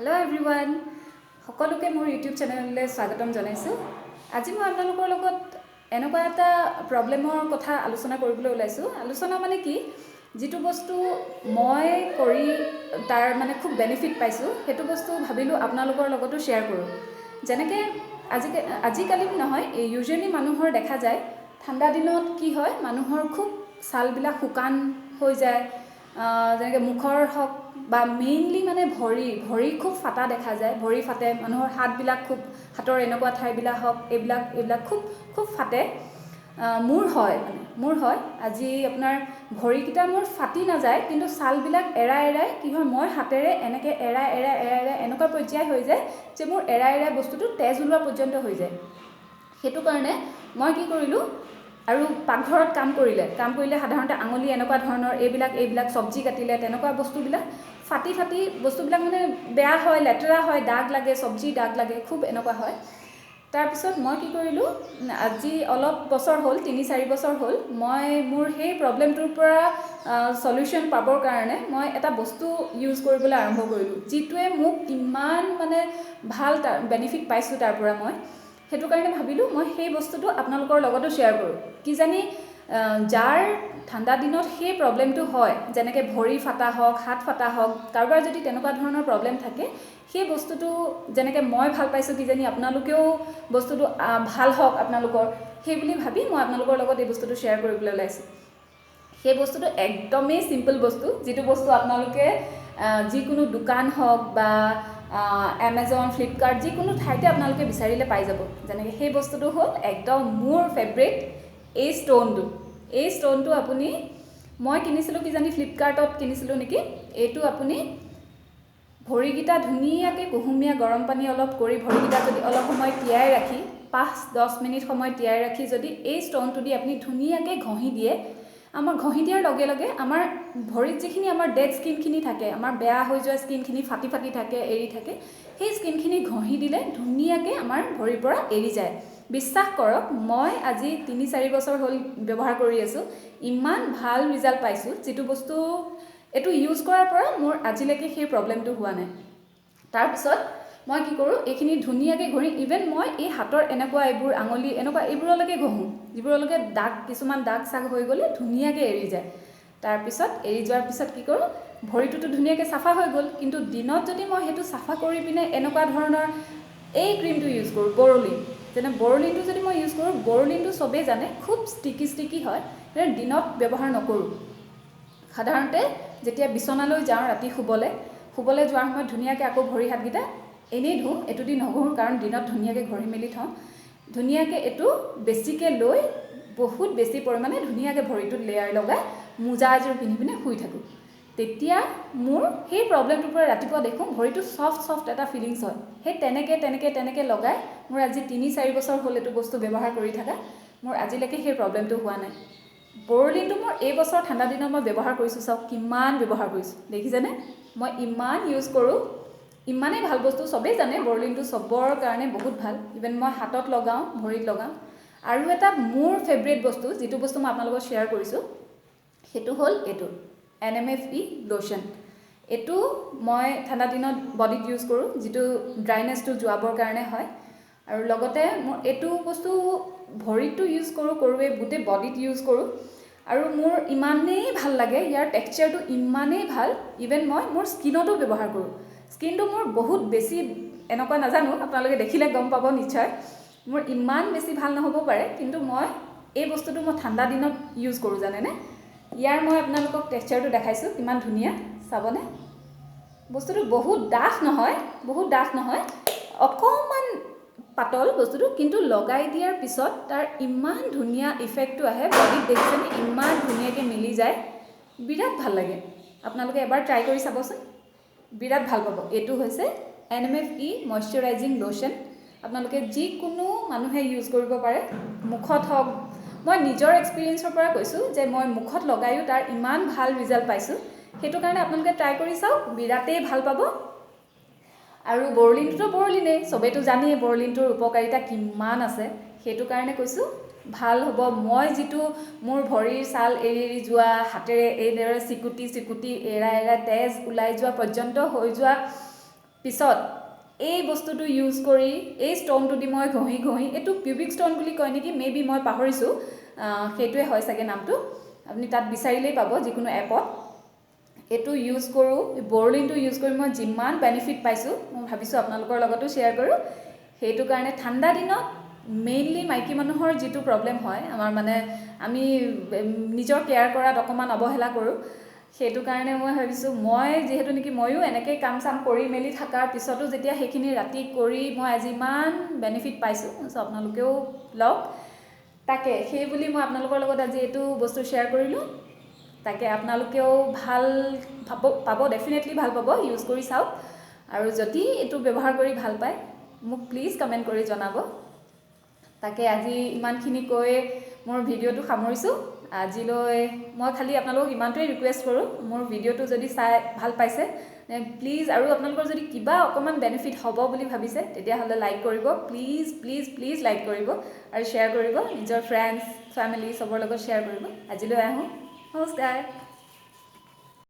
Hello everyone, সকলোকে মোৰ YouTube চেনেললৈ স্বাগতম জনাইছোঁ। আজি মই আপোনালোকৰ লগত এনেকুৱা এটা প্ৰব্লেমৰ কথা আলোচনা কৰিবলৈ ওলাইছোঁ। আলোচনা মানে কি, যিটো বস্তু মই কৰি তাৰ মানে খুব বেনিফিট পাইছোঁ, সেইটো বস্তু ভাবিলোঁ আপোনালোকৰ লগতো শ্বেয়াৰ কৰোঁ। যেনেকৈ আজিকালি নহয়, ইউজুৱেলি মানুহৰ দেখা যায় ঠাণ্ডা দিনত কি হয়, মানুহৰ খুব ছালবিলাক শুকান হৈ যায়। যেনেকৈ মুখৰ হওক বা মেইনলি মানে ভৰি খুব ফাটা দেখা যায়। ভৰি ফাটে, মানুহৰ হাতবিলাক খুব, হাতৰ এনেকুৱা ঠাইবিলাক হওক, এইবিলাক খুব ফাটে। মোৰ হয় আজি আপোনাৰ ভৰিকেইটা মোৰ ফাটি নাযায়, কিন্তু ছালবিলাক এৰাই কি হয়, মই হাতেৰে এনেকৈ এৰাই এনেকুৱা পৰ্যায় হৈ যায় যে মোৰ এৰাই বস্তুটো তেজ ওলোৱা পৰ্যন্ত হৈ যায়। সেইটো কাৰণে মই কি কৰিলোঁ, আৰু পাকঘৰত কাম কৰিলে সাধাৰণতে আঙুলি এনেকুৱা ধৰণৰ এইবিলাক চব্জি কাটিলে তেনেকুৱা বস্তুবিলাক ফাটি বস্তুবিলাক মানে বেয়া হয়, লেতেৰা হয়, দাগ লাগে, চব্জি দাগ লাগে, খুব এনেকুৱা হয়। তাৰপিছত মই কি কৰিলোঁ, আজি অলপ বছৰ হ'ল, 3-4 বছৰ হ'ল, মই মোৰ সেই প্ৰব্লেমটোৰ পৰা সলিউশ্যন পাবৰ কাৰণে মই এটা বস্তু ইউজ কৰিবলৈ আৰম্ভ কৰিলোঁ, যিটোৱে মোক ইমান মানে ভাল বেনিফিট পাইছোঁ তাৰ পৰা মই। সেইটো কাৰণে ভাবিলোঁ মই সেই বস্তুটো আপোনালোকৰ লগতো শ্বেয়াৰ কৰোঁ। কিজানি যাৰ ঠাণ্ডা দিনত সেই প্ৰব্লেমটো হয়, যেনেকৈ ভৰি ফাটা হওক, হাত ফাটা হওক, কাৰোবাৰ যদি তেনেকুৱা ধৰণৰ প্ৰব্লেম থাকে, সেই বস্তুটো যেনেকৈ মই ভাল পাইছোঁ, কিজানি আপোনালোকেও বস্তুটো ভাল হওক আপোনালোকৰ, সেই বুলি ভাবি মই আপোনালোকৰ লগত এই বস্তুটো শ্বেয়াৰ কৰিবলৈ ওলাইছোঁ। সেই বস্তুটো একদমেই চিম্পল বস্তু, যিটো বস্তু আপোনালোকে যিকোনো দোকান হওক বা এমেজন, ফ্লিপকাৰ্ট, যিকোনো ঠাইতে আপোনালোকে বিচাৰিলে পাই যাব। যেনেকৈ সেই বস্তুটো হ'ল একদম মোৰ ফেভৰেট এই ষ্ট'নটো আপুনি, মই কিনিছিলোঁ কিজানি ফ্লিপকাৰ্টত কিনিছিলোঁ নেকি। এইটো আপুনি ভৰিকেইটা ধুনীয়াকৈ কুহুমীয়া গৰম পানী অলপ কৰি ভৰিকেইটা যদি অলপ সময় তিয়াই ৰাখি 5-10 মিনিট সময় তিয়াই ৰাখি যদি এই ষ্ট'নটো দি আপুনি ধুনীয়াকৈ ঘঁহি দিয়ে, আমাৰ ঘঁহি দিয়াৰ লগে লগে আমাৰ ভৰিত যিখিনি আমাৰ ডেড স্কিনখিনি থাকে, আমাৰ বেয়া হৈ যোৱা স্কিনখিনি ফাটি থাকে, এৰি থাকে, সেই স্কিনখিনি ঘঁহি দিলে ধুনীয়াকৈ আমাৰ ভৰিৰ পৰা এৰি যায়। বিশ্বাস কৰক, মই আজি 3-4 বছৰ হ'ল ব্যৱহাৰ কৰি আছোঁ, ইমান ভাল ৰিজাল্ট পাইছোঁ। যিটো বস্তু এইটো ইউজ কৰাৰ পৰা মোৰ আজিলৈকে সেই প্ৰব্লেমটো হোৱা নাই। তাৰপিছত মই কি কৰোঁ, এইখিনি ধুনীয়াকৈ ঘঁহি, ইভেন মই এই হাতৰ এনেকুৱা এইবোৰ আঙুলি এনেকুৱা এইবোৰলৈকে ঘঁহোঁ, যিবোৰলৈকে কিছুমান দাগ চাগ হৈ গ'লে ধুনীয়াকৈ এৰি যায়। তাৰপিছত এৰি যোৱাৰ পিছত কি কৰোঁ, ভৰিটোতো ধুনীয়াকৈ চাফা হৈ গ'ল, কিন্তু দিনত যদি মই সেইটো চাফা কৰি পিনে এনেকুৱা ধৰণৰ এই ক্ৰীমটো ইউজ কৰোঁ, বৰলিনটো যদি মই ইউজ কৰোঁ, বৰলিনটো চবেই জানে খুব ষ্টিকি হয়, দিনত ব্যৱহাৰ নকৰোঁ। সাধাৰণতে যেতিয়া বিচনালৈ যাওঁ ৰাতি শুবলৈ যোৱাৰ সময়ত ধুনীয়াকৈ আকৌ ভৰি হাতকেইটা এনেই ধুওঁ, এইটো দি নঘঁহোঁ, কাৰণ দিনত ধুনীয়াকৈ ঘঁহি মেলি থওঁ। ধুনীয়াকৈ এইটো বেছিকৈ লৈ বহুত বেছি পৰিমাণে ধুনীয়াকৈ ভৰিটোত লেয়াৰ লগাই মোজা এযোৰ পিন্ধি পিনে শুই থাকোঁ। তেতিয়া মোৰ সেই প্ৰব্লেমটোৰ পৰা ৰাতিপুৱা দেখোঁ ভৰিটো ছফ্ট এটা ফিলিংছ হয়। সেই তেনেকৈ লগাই মোৰ আজি 3-4 বছৰ হ'ল এইটো বস্তু ব্যৱহাৰ কৰি থকা, মোৰ আজিলৈকে সেই প্ৰব্লেমটো হোৱা নাই। বৰলিনটো মোৰ এই বছৰ ঠাণ্ডা দিনত মই ব্যৱহাৰ কৰিছোঁ, চাওক কিমান ব্যৱহাৰ কৰিছোঁ, দেখিছেনে? মই ইমান ইউজ কৰোঁ, ইমানেই ভাল বস্তু। চবেই জানে বৰলিনটো চবৰ কাৰণে বহুত ভাল, ইভেন মই হাতত লগাওঁ, ভৰিত লগাওঁ। আৰু এটা মোৰ ফেভৰেট বস্তু, যিটো বস্তু মই আপোনালোকক শ্বেয়াৰ কৰিছোঁ, সেইটো হ'ল এইটো NMFE লোশ্যন। এইটো মই ঠাণ্ডা দিনত বডিত ইউজ কৰোঁ, যিটো ড্ৰাইনেছটো যোৱাবৰ কাৰণে হয়। আৰু লগতে মোৰ এইটো বস্তু ভৰিতো ইউজ কৰোঁৱেই, গোটেই বডিত ইউজ কৰোঁ। আৰু মোৰ ইমানেই ভাল লাগে, ইয়াৰ টেক্সচাৰটো ইমানেই ভাল, ইভেন মই মোৰ স্কিনতো ব্যৱহাৰ কৰোঁ। স্কিনটো মোৰ বহুত বেছি এনেকুৱা নাজানো, আপোনালোকে দেখিলে গম পাব নিশ্চয়, মোৰ ইমান বেছি ভাল নহ'ব পাৰে, কিন্তু মই এই বস্তুটো মই ঠাণ্ডা দিনত ইউজ কৰোঁ, জানেনে? ইয়াৰ মই আপোনালোকক টেক্সচাৰটো দেখাইছোঁ, কিমান ধুনীয়া, চাবনে? বস্তুটো বহুত ডাঠ নহয়, অকণমান পাতল বস্তুটো, কিন্তু লগাই দিয়াৰ পিছত তাৰ ইমান ধুনীয়া ইফেক্টটো আহে বডিত, দেখিছেনে? ইমান ধুনীয়াকৈ মিলি যায়, বিৰাট ভাল লাগে। আপোনালোকে এবাৰ ট্ৰাই কৰি চাবচোন, বিৰাট ভাল পাব। এইটো হৈছে NMFE মইশ্চাৰাইজিং লোশ্যন। আপোনালোকে যিকোনো মানুহে ইউজ কৰিব পাৰে, মুখত হওক। মই নিজৰ এক্সপিৰিয়েঞ্চৰ পৰা কৈছোঁ যে মই মুখত লগায়ো তাৰ ইমান ভাল ৰিজাল্ট পাইছোঁ। সেইটো কাৰণে আপোনালোকে ট্ৰাই কৰি চাওক, বিৰাটেই ভাল পাব। আৰু বৰলিনটোতো বৰলিনেই, চবেইতো জানেই বৰলিনটোৰ উপকাৰিতা কিমান আছে। সেইটো কাৰণে কৈছোঁ ভাল হ'ব। মই যিটো মোৰ ভৰিৰ ছাল এৰি যোৱা, হাতেৰে এইদৰে চিকুটি এৰাই তেজ ওলাই যোৱা পৰ্যন্ত হৈ যোৱা পিছত এই বস্তুটো ইউজ কৰি এই ষ্ট'নটো দি মই ঘঁহি এইটো পিউবিক ষ্ট'ন বুলি কয় নেকি, মেবি মই পাহৰিছোঁ, সেইটোৱে হয় চাগে নামটো, আপুনি তাত বিচাৰিলেই পাব যিকোনো এপত। এইটো ইউজ কৰোঁ, বৰলিনটো ইউজ কৰি মই যিমান বেনিফিট পাইছোঁ মই ভাবিছোঁ আপোনালোকৰ লগতো শ্বেয়াৰ কৰোঁ। সেইটো কাৰণে ঠাণ্ডা দিনত মেইনলি মাইকী মানুহৰ যিটো প্ৰব্লেম হয়, আমাৰ মানে আমি নিজৰ কেয়াৰ কৰাত অকণমান অৱহেলা কৰোঁ। সেইটো কাৰণে মই ভাবিছোঁ, মই যিহেতু নেকি ময়ো এনেকৈ কাম চাম কৰি মেলি থকাৰ পিছতো যেতিয়া সেইখিনি ৰাতি কৰি মই আজি ইমান বেনিফিট পাইছোঁ, চ' আপোনালোকেও লওক। তাকে সেই বুলি মই আপোনালোকৰ লগত আজি এইটো বস্তু শ্বেয়াৰ কৰিলোঁ। তাকে আপোনালোকেও ভাল পাব, ডেফিনেটলি ভাল পাব, ইউজ কৰি চাওক। আৰু যদি এইটো ব্যৱহাৰ কৰি ভাল পায় মোক প্লিজ কমেণ্ট কৰি জনাব। তাকে আজি ইমানখিনি কৈ মোৰ ভিডিঅ'টো সামৰিছোঁ। আজিলৈ মই খালি আপোনালোকক ইমানটোৱেই ৰিকুৱেষ্ট কৰোঁ, মোৰ ভিডিঅ'টো যদি চাই ভাল পাইছে প্লিজ, আৰু আপোনালোকৰ যদি কিবা অকণমান বেনিফিট হ'ব বুলি ভাবিছে তেতিয়াহ'লে লাইক কৰিব, প্লিজ প্লিজ প্লিজ লাইক কৰিব আৰু শ্বেয়াৰ কৰিব, নিজৰ ফ্ৰেণ্ডছ ফেমিলি চবৰ লগত শ্বেয়াৰ কৰিব। আজিলৈ আহোঁ, নমস্কাৰ।